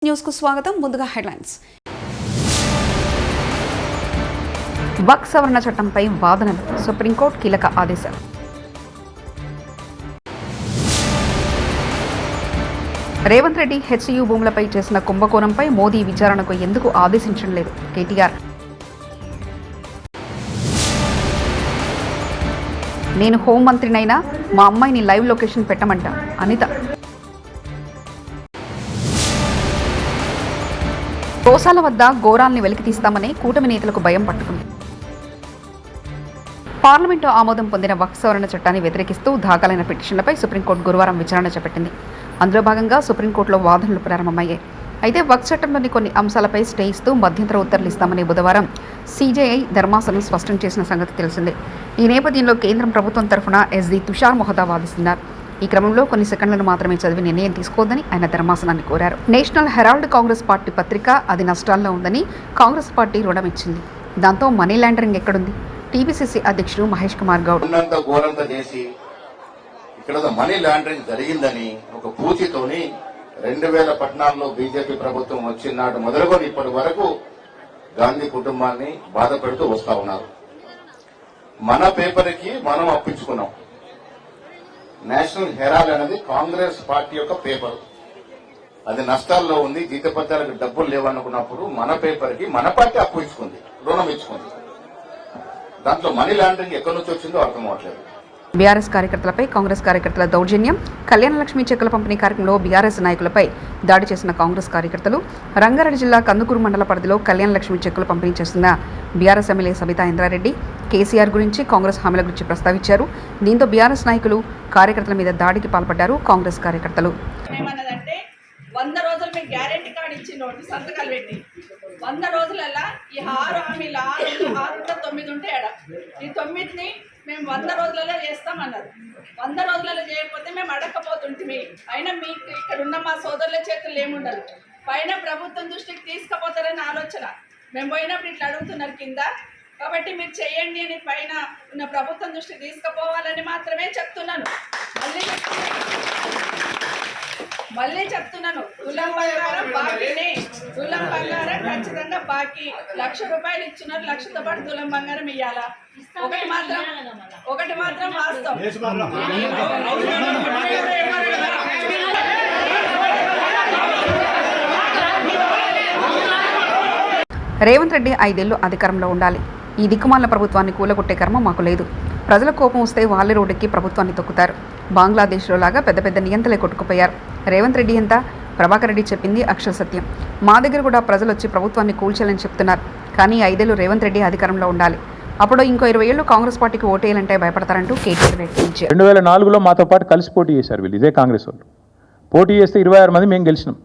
News కు స్వాగతం. ముందుగా హెడ్లైన్స్. వక్ఫ్ సవరణ చట్టంపై వాదనలు, సుప్రీంకోర్టు కీలక ఆదేశాలు. రేవంత్ రెడ్డి హెచ్సియు భూములపై చేసిన కుంభకోణంపై మోదీ విచారణకు ఎందుకు ఆదేశించడం లేదు? కేటీఆర్. నేను హోంమంత్రినైనా మా అమ్మాయిని లైవ్ లొకేషన్ పెట్టమంట అనిత. గోశాల వద్ద ఘోరాల్ని వెలికితీస్తామని కూటమి నేతలకు భయం పట్టుకుంది. పార్లమెంటు ఆమోదం పొందిన వక్ఫ్ సవరణ చట్టాన్ని వ్యతిరేకిస్తూ దాఖలైన పిటిషన్లపై సుప్రీంకోర్టు గురువారం విచారణ చేపట్టింది. అందులో భాగంగా సుప్రీంకోర్టులో వాదనలు ప్రారంభమయ్యాయి. అయితే వక్ఫ్ చట్టంలోని కొన్ని అంశాలపై స్టే ఇస్తూ మధ్యంతర ఉత్తర్వులు ఇస్తామని బుధవారం సిజేఐ ధర్మాసనం స్పష్టం చేసిన సంగతి తెలిసిందే. ఈ నేపథ్యంలో కేంద్రం ప్రభుత్వం తరఫున ఎస్డి తుషార్ మొహతా వాదిస్తున్నారు. ఈ క్రమంలో కొన్ని సెకండ్లను మాత్రమే చదివి నిర్ణయం తీసుకోవద్దని ఆయన ధర్మాసనాన్ని కోరారు. నేషనల్ హెరాల్డ్ కాంగ్రెస్ పార్టీ పత్రిక అది నష్టాల్లో ఉందని కాంగ్రెస్ పార్టీ రుణం ఇచ్చింది. దాంతో మనీ లాండరింగ్ ఎక్కడుంది? టీపీసీసీ అధ్యక్షుడు మహేష్ కుమార్ గౌడ్ ఇక్కడ మనీ లాండరింగ్ జరిగిందని ఒక పూచితోని 2014లో బీజేపీ ప్రభుత్వం వచ్చిన నాటి మొదలుకొని ఇప్పటి వరకు గాంధీ కుటుంబాన్ని బాధ పెడుతూ వస్తా ఉన్నారు. మన పేపర్కి మనం అప్పించుకున్నాం. నేషనల్ హెరాల్డ్ అనేది కాంగ్రెస్ పార్టీ యొక్క పేపర్. అది నష్టాల్లో ఉంది, జీతపత్యాలకు డబ్బులు లేవనుకున్నప్పుడు మన పేపర్కి మన పార్టీ అప్పు ఇచ్చుకుంది, రుణం ఇచ్చుకుంది. దాంట్లో మనీ లాండరింగ్ ఎక్కడి నుంచి వచ్చిందో అర్థం అవట్లేదు. బీఆర్ఎస్ కార్యకర్తలపై కాంగ్రెస్ కార్యకర్తల దౌర్జన్యం. కళ్యాణ లక్ష్మి చెక్కుల పంపిణీ కార్యక్రమంలో బీఆర్ఎస్ నాయకులపై దాడి చేసిన కాంగ్రెస్ కార్యకర్తలు. రంగారెడ్డి జిల్లా కందుకూరు మండల పరిధిలో కళ్యాణ లక్ష్మి చెక్కులు పంపిణీ చేస్తున్న బీఆర్ఎస్ ఎమ్మెల్యే సబితా ఇంద్రారెడ్డి కేసీఆర్ గురించి, కాంగ్రెస్ హామీల గురించి ప్రస్తావించారు. దీంతో బీఆర్ఎస్ నాయకులు కార్యకర్తల మీద దాడికి పాల్పడ్డారు. కాంగ్రెస్ కార్యకర్తలు 100 రోజులు మీకు గ్యారెంటీ కార్డు ఇచ్చి నోటి సంతకాలు పెట్టి 100 రోజులలో ఈ 6 హామీలు 6 9 ఉంటే ఈ 9ని మేము 100 రోజులలో చేస్తామన్నారు. 100 రోజులలో చేయకపోతే మేము అడగకపోతుంటే అయినా మీకు ఇక్కడ ఉన్న మా సోదరుల చేతులు ఏముండదు. పైన ప్రభుత్వం దృష్టికి తీసుకుపోతారని ఆలోచన. మేము పోయినప్పుడు ఇట్లా అడుగుతున్నారు కింద, కాబట్టి మీరు చేయండి అని పైన ఉన్న ప్రభుత్వం దృష్టికి తీసుకుపోవాలని మాత్రమే చెప్తున్నాను. మళ్ళీ చెప్తున్నాను, తులం బంగారం బాకీనే. తులం బంగారం ఖచ్చితంగా బాకీ. 1,00,000 రూపాయలు ఇచ్చినారు, 1,00,000తో పాటు తులం బంగారం ఇవ్వాలా? ఒకటి మాత్రం వాస్తవం. రేవంత్ రెడ్డి 5 ఏళ్లు అధికారంలో ఉండాలి. ఈ దిక్కుమాలిన ప్రభుత్వాన్ని కూలగొట్టే కర్మ మాకు లేదు. ప్రజల కోపం వస్తే వాళ్ళే రోడ్డెక్కి ప్రభుత్వాన్ని తొక్కుతారు. బంగ్లాదేశ్లో లాగా పెద్ద పెద్ద నియంతలే కొట్టుకుపోయారు. రేవంత్ రెడ్డి ఎంత? ప్రభాకర్ రెడ్డి చెప్పింది అక్షర సత్యం. మా దగ్గర కూడా ప్రజలు వచ్చి ప్రభుత్వాన్ని కూల్చాలని చెప్తున్నారు. కానీ 5 ఏళ్లు రేవంత్ రెడ్డి అధికారంలో ఉండాలి. అప్పుడు ఇంకో 20 ఏళ్లు కాంగ్రెస్ పార్టీకి ఓటేయాలంటే భయపడతారంటూ కేటీఆర్ వ్యాఖ్యానించారు. 2004లో మాతో పాటు కలిసి పోటీ చేశారు వీళ్ళు, ఇదే కాంగ్రెస్ వాళ్ళు. పోటీ చేస్తే 26 మంది మేము గెలిచినాం.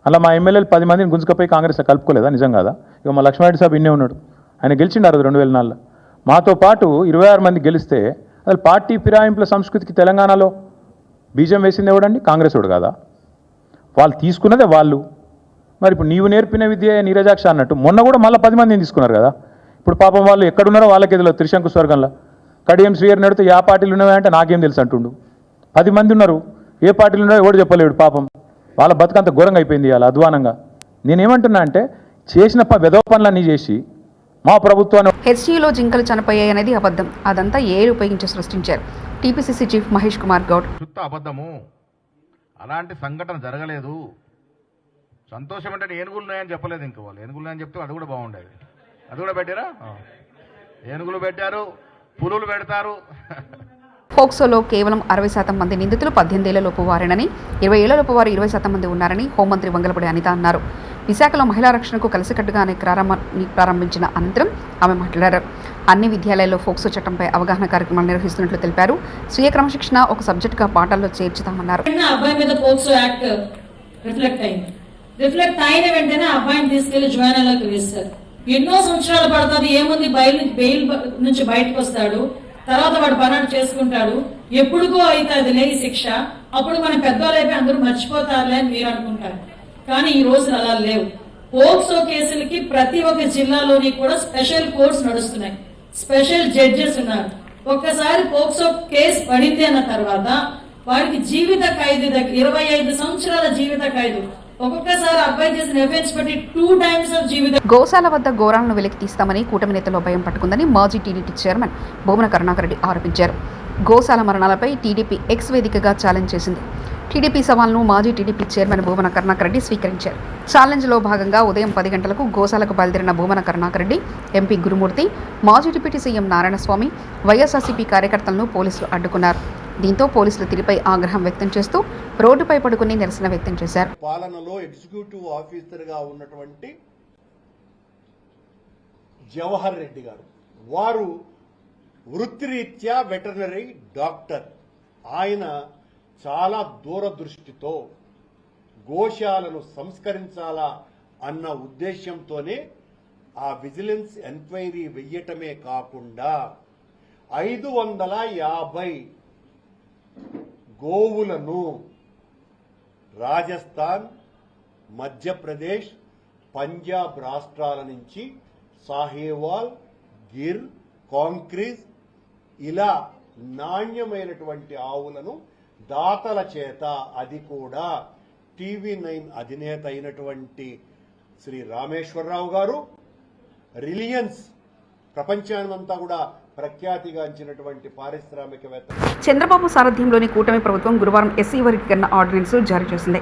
అలా మా ఎమ్మెల్యేలు 10 మందిని గుంజుకపోయి కాంగ్రెస్లో కలుపుకోలేదా? నిజం కాదా? ఇక మా లక్ష్మారెడ్డి సాబ్ ఇన్నే ఉన్నాడు, ఆయన గెలిచిండారు 2004లో. మాతో పాటు 26 మంది గెలిస్తే అసలు పార్టీ ఫిరాయింపుల సంస్కృతికి తెలంగాణలో బీజం వేసింది ఎవడండి? కాంగ్రెస్ వాడు కాదా? వాళ్ళు తీసుకున్నదే వాళ్ళు. మరి ఇప్పుడు నీవు నేర్పిన విద్య నీరజాక్ష అన్నట్టు మొన్న కూడా మళ్ళీ 10 మందిని తీసుకున్నారు కదా. ఇప్పుడు పాపం వాళ్ళు ఎక్కడున్నారో వాళ్ళకి ఎదులో త్రిశంకు స్వర్గంలో కడియం శ్రీయర్ నడితే ఏ పార్టీలు ఉన్నాయంటే నాకేం తెలుసు అంటుండు. 10 మంది ఉన్నారు, ఏ పార్టీలు ఉన్నాయో ఎవడు చెప్పలేడు. పాపం వాళ్ళ బతుకంత ఘోరంగా అయిపోయింది అలా అధ్వానంగా. నేనేమంటున్నా అంటే చేసిన వెధవ పనులన్నీ చేసి మా ప్రభుత్వాన్ని హెచ్సియులో జింకలు చనిపోయాయనేది అబద్ధం. అదంతా ఏఐ ఉపయోగించి సృష్టించారు. TPCC chief Mahesh Kumar Goud. శుద్ధ అబద్ధము, అలాంటి సంఘటన జరగలేదు. సంతోషం అంటే ఏనుగులు ఉన్నాయని చెప్పలేదు. ఇంకా వాళ్ళు ఏనుగులు ఉన్నాయని చెప్తే అది కూడా బాగుండేది. అది కూడా పెట్టారా? ఏనుగులు పెట్టారు, పులులు పెడతారు. పోక్సోలో కేవలం 60% మంది నిందితులు 18 ఏళ్లలోపు వారేనని, 20 ఏళ్లలోపు వారు 20% మంది ఉన్నారని హోంమంత్రి వంగలపూడి అనిత అన్నారు. విశాఖలో మహిళా రక్షణకు కలిసికట్టుగా అనే కార్యక్రమాన్ని ప్రారంభించిన అనంతరం ఆమె మాట్లాడారు. అన్ని విద్యాలయాల్లో ఫోక్సో చట్టంపై అవగాహన కార్యక్రమాలు నిర్వహిస్తున్నట్లు తెలిపారు. స్వీయ క్రమశిక్షణ ఒక సబ్జెక్టుగా పాఠాల్లో చేర్చుతామన్నారు. రిఫ్లెక్ట్ అయిన వెంటనే అబ్బాయిని తీసుకెళ్లి జ్వానాలకు వేస్తారు. ఎన్నో సంవత్సరాలు పడుతుంది. ఏముంది, బెయిల్ నుంచి బయటకు వస్తాడు, తర్వాత వాడు పనులు చేసుకుంటాడు. ఎప్పుడుకో అయితే అది లేని శిక్ష. అప్పుడు మన పెద్దవాళ్ళైపోయి అందరూ మర్చిపోతారులే అని మీరు అనుకుంటారు. కానీ ఈ రోజులు అలా లేవు. పోక్సో కేసులకి ప్రతి ఒక్క జిల్లాలోని కూడా స్పెషల్ కోర్ట్స్ నడుస్తున్నాయి, స్పెషల్ జడ్జెస్ ఉన్నారు. ఒక్కసారి పోక్సో కేసు పడింది అన్న తర్వాత వారికి జీవిత ఖైదు 25 సంవత్సరాల జీవిత ఖైదు ఒక్కొక్కసారి అబ్బాయి చేసిన ఎఫెన్స్ బట్టి 2 times ఆఫ్ జీవితం. గోశాల వద్ద ఘోరాలను వెలికి తీస్తామని కూటమి నేతలో భయం పట్టుకుందని మాజీ టీడీపీ చైర్మన్ భూమన కరుణాకర్ రెడ్డి ఆరోపించారు. గోశాల మరణాలపై టీడీపీ ఎక్స్ వేదికగా ఛాలెంజ్ చేసింది. టీడీపీ సవాల్ను మాజీ టీడీపీ చైర్మన్ భూమన కరుణాకర్ రెడ్డి స్వీకరించారు. ఛాలెంజ్లో భాగంగా ఉదయం 10 గంటలకు గోశాలకు బయలుదేరిన భూమన కరుణాకర్ రెడ్డి, ఎంపీ గురుమూర్తి, మాజీ డిప్యూటీ సీఎం నారాయణస్వామి, వైఎస్ఆర్సీపీ కార్యకర్తలను పోలీసులు అడ్డుకున్నారు. దీంతో పోలీసుల తీరుపై ఆగ్రహం వ్యక్తం చేస్తూ రోడ్డుపై పడుకుని నిరసన వ్యక్తం చేశారు. పాలనలో ఎగ్జిక్యూటివ్ ఆఫీసర్గా ఉన్నటువంటి జవహర్ రెడ్డి గారు, వారు వృత్తిరీత్యా వెటర్నరీ డాక్టర్. ఆయన చాలా దూరదృష్టితో గోశాలను సంస్కరించాలా అన్న ఉద్దేశంతోనే ఆ విజిలెన్స్ ఎంక్వైరీ వెయ్యటమే కాకుండా 550 గోవులను రాజస్థాన్, మధ్యప్రదేశ్, పంజాబ్ రాష్ట్రాల నుంచి సాహేవాల్, గిర్, కాంక్రీజ్ ఇలా నాణ్యమైనటువంటి ఆవులను దాతల చేత, అది కూడా TV9 అధినేత అయినటువంటి శ్రీ రామేశ్వరరావు గారు, రిలయన్స్ ప్రపంచానంతా కూడా ప్రఖ్యాతిగాంచినటువంటి పారిశ్రామికవేత్త చంద్రబాబు సారథ్యంలోని కూటమి ప్రభుత్వం గురువారం ఎస్సీ వర్గీకరణ ఆర్డినెన్స్ జారీ చేసింది.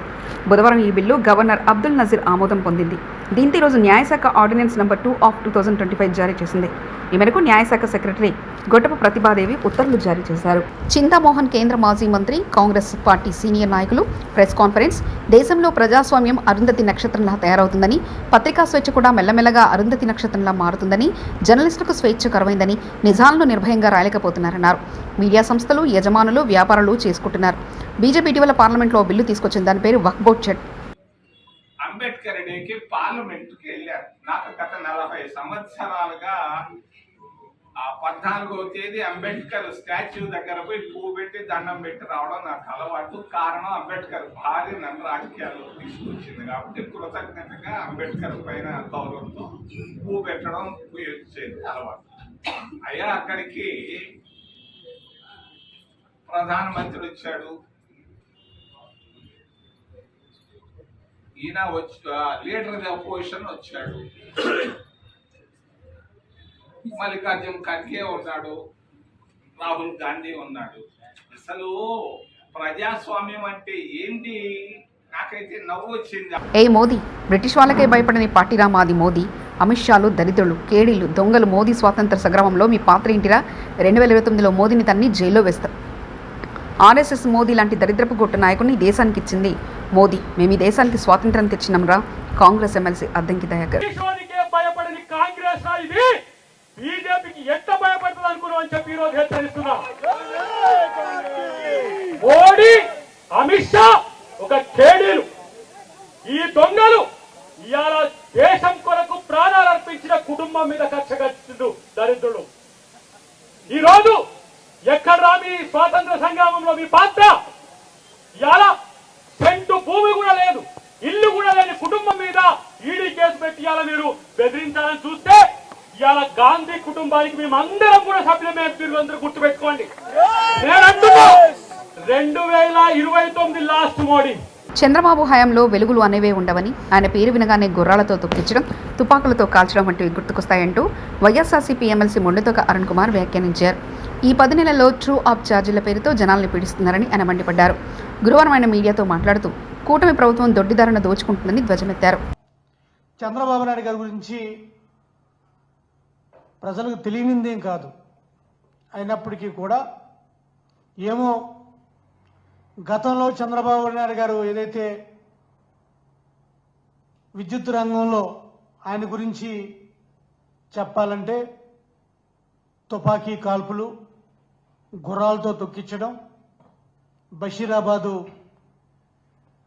బుధవారం ఈ బిల్లు గవర్నర్ అబ్దుల్ నజీర్ ఆమోదం పొందింది. దీంతో ఈరోజు న్యాయశాఖ ఆర్డినెన్స్ నంబర్ 2/2025 జారీ చేసింది. ఈ మేరకు న్యాయశాఖ సెక్రటరీ గొట్టపు ప్రతిభాదేవి ఉత్తర్వులు జారీ చేశారు. చింతామోహన్ కేంద్ర మాజీ మంత్రి, కాంగ్రెస్ పార్టీ సీనియర్ నాయకులు ప్రెస్ కాన్ఫరెన్స్. దేశంలో ప్రజాస్వామ్యం అరుంధతి నక్షత్రంలా తయారవుతుందని, పత్రికా స్వేచ్ఛ కూడా మెల్లమెల్లగా అరుంధతి నక్షత్రంలా మారుతుందని, జర్నలిస్టులకు స్వేచ్ఛ కరువైందని, నిజాలను నిర్భయంగా రాయలేకపోతున్నారన్నారు. మీడియా సంస్థలు, యజమానులు, వ్యాపారులు చేసుకుంటున్నారు. బీజేపీ ఇటీవల పార్లమెంట్లో బిల్లు తీసుకొచ్చిన దాని పేరు వక్ఫ్ బోర్డ్ చట్. అంబేద్కర్ డేకి పార్లమెంటుకి వెళ్ళారు. నాకు గత 40 సంవత్సరాలుగా 14వ తేదీ అంబేద్కర్ స్టాచ్యూ దగ్గర పోయి పువ్వు పెట్టి దండం పెట్టి రావడం నాకు అలవాటు. కారణం అంబేద్కర్ భార్య నన్ను రాజకీయాల్లో తీసుకొచ్చింది కాబట్టి కృతజ్ఞతగా అంబేద్కర్ పైన గౌరవంతో పువ్వు పెట్టడం వచ్చేది అలవాటు. అయ్యా అక్కడికి ప్రధానమంత్రి వచ్చాడు, ఈయన లీడర్ ఆఫ్ అపోజిషన్ వచ్చాడు, మల్లికార్జున ఖర్గే ఉన్నాడు, రాహుల్ గాంధీ ఉన్నాడు. అసలు ప్రజాస్వామ్యం అంటే ఏంటి? నాకైతే నవ్వు వచ్చింది. ఏ మోదీ, బ్రిటిష్ వాళ్ళకే భయపడని పార్టీరా మాది మోదీ. అమిత్ షాలు దరిద్రులు, కేడీలు, దొంగలు. మోదీ స్వాతంత్ర సంగ్రామంలో మీ పాత్ర ఏంటిరా? 2029లో మోదీని తన్ని జైల్లో వేస్తారు. ఆర్ఎస్ఎస్ మోదీ లాంటి దరిద్రపు గొట్టు నాయకుడిని దేశానికి ఇచ్చింది మోదీ. మేము ఈ దేశానికి స్వాతంత్రం తెచ్చినాంరా. కాంగ్రెస్ ఎమ్మెల్సీ అద్దంకి దయాకర్. భయపడని కాంగ్రెస్ ఇది బీజేపీకి ఎంత భయపడుతుంది అనుకున్నాం అని చెప్పి ఈరోజు హెచ్చరిస్తున్నాం. మోడీ, అమిత్ షా ఒక కేడీలు, ఈ దొంగలు ఇవాళ దేశం కొరకు ప్రాణాలు అర్పించిన కుటుంబం మీద కక్ష కట్టిండు దరిద్రులు. ఈరోజు ఎక్కడ్రా మీ స్వాతంత్ర సంగ్రామంలో మీ పాత్ర? ఇవాళ సెంటు భూమి కూడా లేదు, ఇల్లు కూడా లేని కుటుంబం మీద ఈడీ కేసు పెట్టి ఇవాళ మీరు బెదిరించాలని చూస్తే, ఇవాళ గాంధీ కుటుంబానికి మేమందరం కూడా సభ్యులమే. మీరు అందరూ గుర్తుపెట్టుకోండి. నేను అంటున్నా 2029 లాస్ట్ మోడీ. చంద్రబాబు హయాంలో వెలుగులు అనేవే ఉండవని, ఆయన పేరు వినగానే గుర్రాలతో తొక్కించడం, తుపాకులతో కాల్చడం వంటివి గుర్తుకొస్తాయంటూ వైఎస్ఆర్సీపీ ఎమ్మెల్సీ మొండెతోక అరుణ్ కుమార్ వ్యాఖ్యానించారు. ఈ 10 నెలల్లో ట్రూ అప్ ఛార్జీల పేరుతో జనాల్ని పీడిస్తున్నారని ఆయన మండిపడ్డారు. గురువారం ఆయన మీడియాతో మాట్లాడుతూ కూటమి ప్రభుత్వం దొడ్డిదారుణ దోచుకుంటుందని ధ్వజమెత్తారు. చంద్రబాబు నాయుడు గారి గురించి ప్రజలకు తెలియనిందేం కాదు. అయినప్పటికీ కూడా ఏమో గతంలో చంద్రబాబు నాయుడు గారు ఏదైతే విద్యుత్ రంగంలో ఆయన గురించి చెప్పాలంటే తుపాకీ కాల్పులు, గుర్రాలతో తొక్కించడం, బషీరాబాదు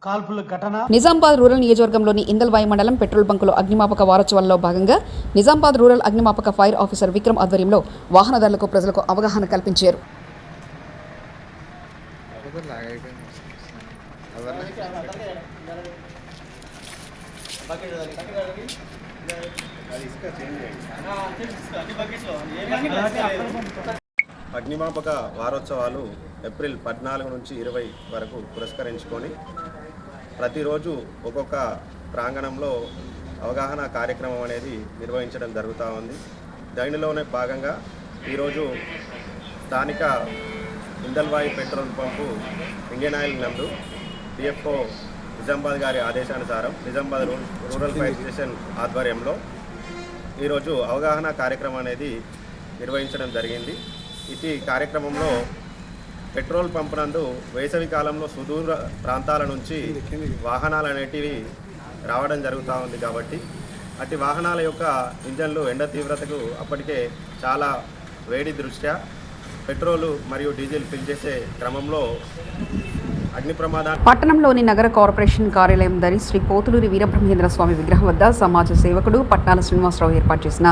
కాల్పుల ఘటన. నిజామాబాద్ రూరల్ నియోజకవర్గంలోని ఇందల్వాయి మండలం పెట్రోల్ బంకులో అగ్నిమాపక వారోత్సవాల్లో భాగంగా నిజామాబాద్ రూరల్ అగ్నిమాపక ఫైర్ ఆఫీసర్ విక్రమ్ ఆధ్వర్యంలో వాహనదారులకు, ప్రజలకు అవగాహన కల్పించారు. అగ్నిమాపక వారోత్సవాలు ఏప్రిల్ 14 నుంచి 20 వరకు పురస్కరించుకొని ప్రతిరోజు ఒక్కొక్క ప్రాంగణంలో అవగాహన కార్యక్రమం అనేది నిర్వహించడం జరుగుతూ ఉంది. దానిలోనే భాగంగా ఈరోజు స్థానిక Indalwai petrol pump Indian oil నందు డిఎఫ్ఓ నిజామాబాద్ గారి ఆదేశానుసారం నిజామాబాద్ రూరల్ ఫైర్ స్టేషన్ ఆధ్వర్యంలో ఈరోజు అవగాహన కార్యక్రమం అనేది నిర్వహించడం జరిగింది. ఈ కార్యక్రమంలో పెట్రోల్ పంప్ నందు వేసవి కాలంలో సుదూర ప్రాంతాల నుంచి వాహనాలు అనేటివి రావడం జరుగుతూ ఉంది. కాబట్టి అట్టి వాహనాల యొక్క ఇంజన్లు ఎండ తీవ్రతకు అప్పటికే చాలా వేడి దృష్ట్యా పెట్రోలు మరియు డీజిల్ ఫిల్ చేసే క్రమంలో అగ్ని ప్రమాదాలు. పట్టణంలోని నగర కార్పొరేషన్ కార్యాలయం దరి శ్రీ పోతులూరి వీరబ్రహ్మేంద్ర స్వామి విగ్రహం వద్ద సమాజ సేవకుడు పట్నాల శ్రీనివాసరావు ఏర్పాటు చేసిన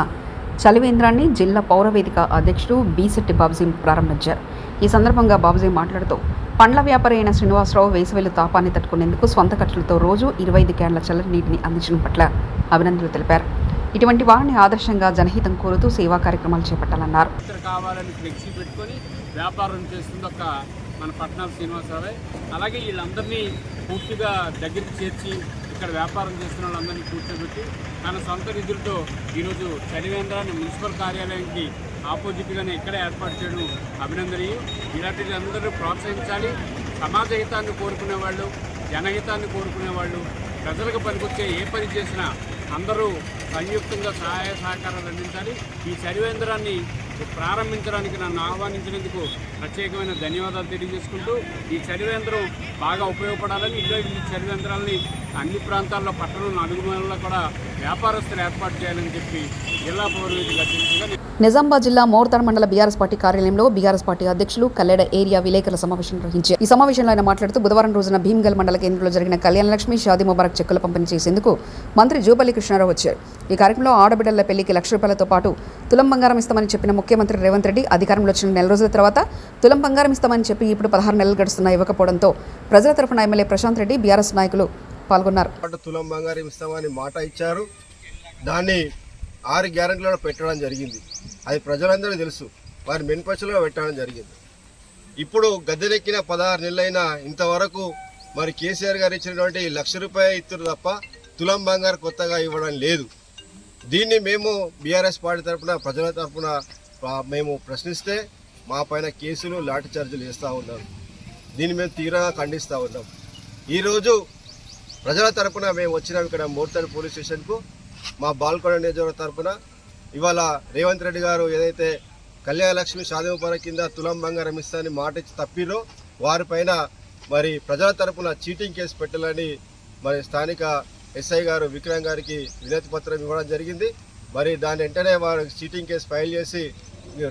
చలివేంద్రాన్ని జిల్లా పౌరవేదిక అధ్యక్షుడు బీశెట్టి బాబుజీ ప్రారంభించారు. ఈ సందర్భంగా బాబుజీ మాట్లాడుతూ పండ్ల వ్యాపారి అయిన శ్రీనివాసరావు వేసవిలో తాపాన్ని తట్టుకునేందుకు స్వంత ఖర్చులతో రోజు 25 క్యాన్ల చల్లని నీటిని అందించడం పట్ల అభినందనలు తెలిపారు. ఇటువంటి వారిని ఆదర్శంగా జనహితం కోరుతూ సేవా కార్యక్రమాలు చేపట్టాలన్నారు. కావాలని ఫ్లెక్సీ పెట్టుకొని వ్యాపారం చేస్తుంది ఒక మన పట్నాల శ్రీనివాసరావే. అలాగే వీళ్ళందరినీ పూర్తిగా దగ్గరికి చేర్చి ఇక్కడ వ్యాపారం చేస్తున్న వాళ్ళందరినీ కూర్చోబెట్టి తన సొంత నిధులతో ఈరోజు చలివేంద్రాన్ని మున్సిపల్ కార్యాలయానికి ఆపోజిట్గానే ఇక్కడే ఏర్పాటు చేయడం అభినందనీయం. ఇలాంటి అందరూ ప్రోత్సహించాలి. సమాజ హితాన్ని కోరుకునే వాళ్ళు, జనహితాన్ని కోరుకునే వాళ్ళు, ప్రజలకు పనికొచ్చే ఏ పని చేసినా అందరూ సంయుక్తంగా సహాయ సహకారాలు అందించాలి. ఈ చలివేంద్రాన్ని ప్రారంభించడానికి నన్ను ఆహ్వానించినందుకు ప్రత్యేకమైన ధన్యవాదాలు తెలియజేసుకుంటూ ఈ చలివేంద్రం బాగా ఉపయోగపడాలని ఈ చలివేంద్రాలని అన్ని ప్రాంతాల్లో పట్టణం అడుగుమూలలో కూడా వ్యాపారస్తులు ఏర్పాటు చేయాలని చెప్పి జిల్లా పౌరవేదిక అధ్యక్షుడిగా నిజామాబాద్ జిల్లా మోర్తాడ్ మండల బీఆర్ఎస్ పార్టీ కార్యాలయంలో బీఆర్ఎస్ పార్టీ అధ్యక్షులు కల్లెడ ఏరియా విలేకరుల సమావేశం నిర్వహించారు. ఈ సమావేశంలో ఆయన మాట్లాడుతూ బుధవారం రోజున భీమ్గల్ మండల కేంద్రంలో జరిగిన కళ్యాణలక్ష్మి షాదీ ముబారక్ చెక్కుల పంపిణీ చేసేందుకు మంత్రి జూపల్లి కృష్ణారావు వచ్చారు. ఈ కార్యక్రమంలో ఆడబిడ్డల పెళ్లికి ₹1,00,000తో పాటు తులం బంగారం ఇస్తామని చెప్పిన ముఖ్యమంత్రి రేవంత్ రెడ్డి అధికారంలో వచ్చిన నెల రోజుల తర్వాత తులం బంగారం ఇస్తామని చెప్పి ఇప్పుడు 16 నెలలు గడుస్తున్నా ఇవ్వకపోవడంతో ప్రజల తరఫున ఎమ్మెల్యే ప్రశాంత్ రెడ్డి బీఆర్ఎస్ నాయకులు పాల్గొన్నారు. తులం బంగారం ఇస్తామని మాట ఇచ్చారు. దాన్ని 6 గ్యారెంటీలలో పెట్టడం జరిగింది. అది ప్రజలందరూ తెలుసు. వారి మెన్పచ్చలో పెట్టడం జరిగింది. ఇప్పుడు గద్దెనెక్కిన 16 నెలలైనా ఇంతవరకు మరి కేసీఆర్ గారు ఇచ్చినటువంటి ₹1,00,000 ఇస్తున్నారు తప్ప తులం బంగారు కొత్తగా ఇవ్వడం లేదు. దీన్ని మేము బీఆర్ఎస్ పార్టీ తరఫున ప్రజల తరఫున మేము ప్రశ్నిస్తే మా పైన కేసులు లాఠీ చార్జీలు వేస్తూ ఉన్నారు. దీన్ని మేము తీవ్రంగా ఖండిస్తూ ఉన్నాం. ఈరోజు ప్రజల తరఫున మేము వచ్చినాం ఇక్కడ మోర్తాడ్ పోలీస్ స్టేషన్కు. మా బాల్కొండ నియోజకవర్గం తరఫున ఇవాళ రేవంత్ రెడ్డి గారు ఏదైతే కళ్యాణలక్ష్మి షాదీ ముబారక్ కింద తులం బంగారం ఇస్తారని మాట ఇచ్చి తప్పిరో వారిపైన మరి ప్రజల తరఫున చీటింగ్ కేసు పెట్టాలని మరి స్థానిక ఎస్ఐ గారు విక్రమ్ గారికి వినతి పత్రం ఇవ్వడం జరిగింది. మరి దాని వెంటనే వారు చీటింగ్ కేసు ఫైల్ చేసి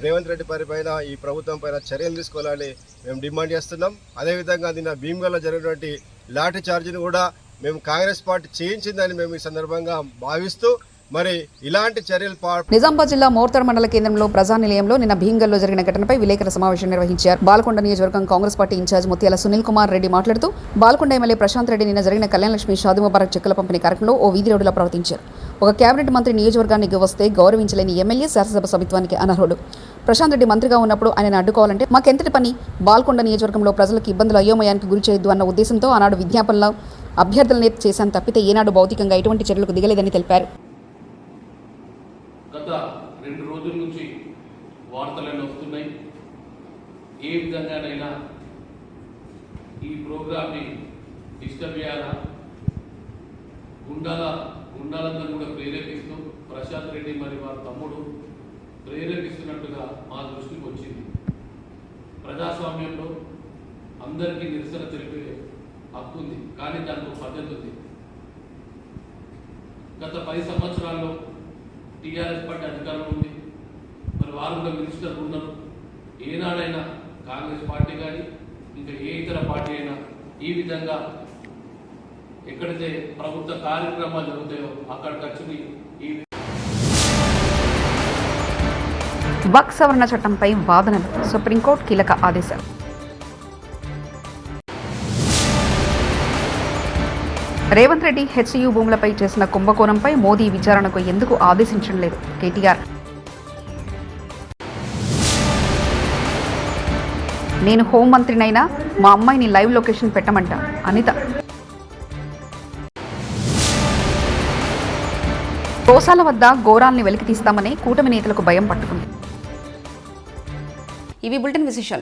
రేవంత్ రెడ్డి పైన ఈ ప్రభుత్వం పైన చర్యలు తీసుకోవాలని మేము డిమాండ్ చేస్తున్నాం. అదేవిధంగా నిన్న భీమ్గల్లో జరిగినటువంటి లాఠీ చార్జీని కూడా మేము కాంగ్రెస్ పార్టీ చేయించిందని మేము ఈ సందర్భంగా భావిస్తూ మరి ఇలాంటి చర్యలు నిజామాబాద్ జిల్లా మోర్తాడ్ మండల కేంద్రంలో ప్రజానిలయంలో నిన్న భీమ్గల్లో జరిగిన ఘటనపై విలేకరుల సమావేశం నిర్వహించారు. బాల్కొండ నియోజకవర్గం కాంగ్రెస్ పార్టీ ఇన్ఛార్జ్ ముత్యాల సునీల్ కుమార్ రెడ్డి మాట్లాడుతూ బాల్కొండ ఎమ్మెల్యే ప్రశాంత్ రెడ్డి నిన్న జరిగిన కళ్యాణలక్ష్మి షాదీ ముబారక్ చెక్కుల పంపిణీ కార్యక్రమంలో ఓ వీధి రోడ్డులా ప్రవర్తించారు. ఒక కేబినెట్ మంత్రి నియోజకవర్గానికి వస్తే గౌరవించలేని ఎమ్మెల్యే శాసనసభ సభ్యత్వానికి అనర్హుడు. ప్రశాంత్ రెడ్డి మంత్రిగా ఉన్నప్పుడు ఆయనను అడ్డుకోవాలంటే మాకెంతటి పని? బాల్కొండ నియోజకవర్గంలో ప్రజలకు ఇబ్బందులు అయోమయానికి గురి చేయొద్దు అన్న ఉద్దేశంతో ఆనాడు విజ్ఞాపనలో అభ్యర్థులను చేశాను తప్పితే ఏనాడు భౌతికంగా ఎటువంటి చర్యలకు దిగలేదని తెలిపారు. గత 2 రోజుల నుంచి వార్తలన్నీ వస్తున్నాయి. ఏ విధంగానైనా ఈ ప్రోగ్రామ్ని డిస్టర్బ్ చేయాలా, గుండాలందరూ కూడా ప్రేరేపిస్తూ ప్రశాంత్ రెడ్డి మరి వారి తమ్ముడు ప్రేరేపిస్తున్నట్టుగా మా దృష్టికి వచ్చింది. ప్రజాస్వామ్యంలో అందరికీ నిరసన తెలిపే హక్కు ఉంది, కానీ దానికి పద్ధతి ఉంది. గత 10 సంవత్సరాల్లో టీఆర్ఎస్ పార్టీ అధికారంలో ఉంది. మరి వారు కూడా మినిస్టర్లు ఉన్నారు. ఏనాడైనా కాంగ్రెస్ పార్టీ కానీ ఇంకా ఏ ఇతర పార్టీ అయినా ఈ విధంగా ఎక్కడైతే ప్రభుత్వ కార్యక్రమాలు జరుగుతాయో అక్కడ ఖర్చుని వక్ఫ్ సవరణ చట్టంపై వాదనలు, సుప్రీంకోర్టు కీలక ఆదేశాలు. రేవంత్ రెడ్డి హెచ్యూ భూములపై చేసిన కుంభకోణంపై మోదీ విచారణకు ఎందుకు ఆదేశించడం లేదు? కేటీఆర్. నేను హోంమంత్రినైనా మా అమ్మాయిని లైవ్ లొకేషన్ పెట్టమంటా. అనిత. గోశాల వద్ద ఘోరాల్ని వెలికి తీస్తామని కూటమి నేతలకు భయం పట్టుకుంది. ఇవి బులెటిన్ విశేషాలు.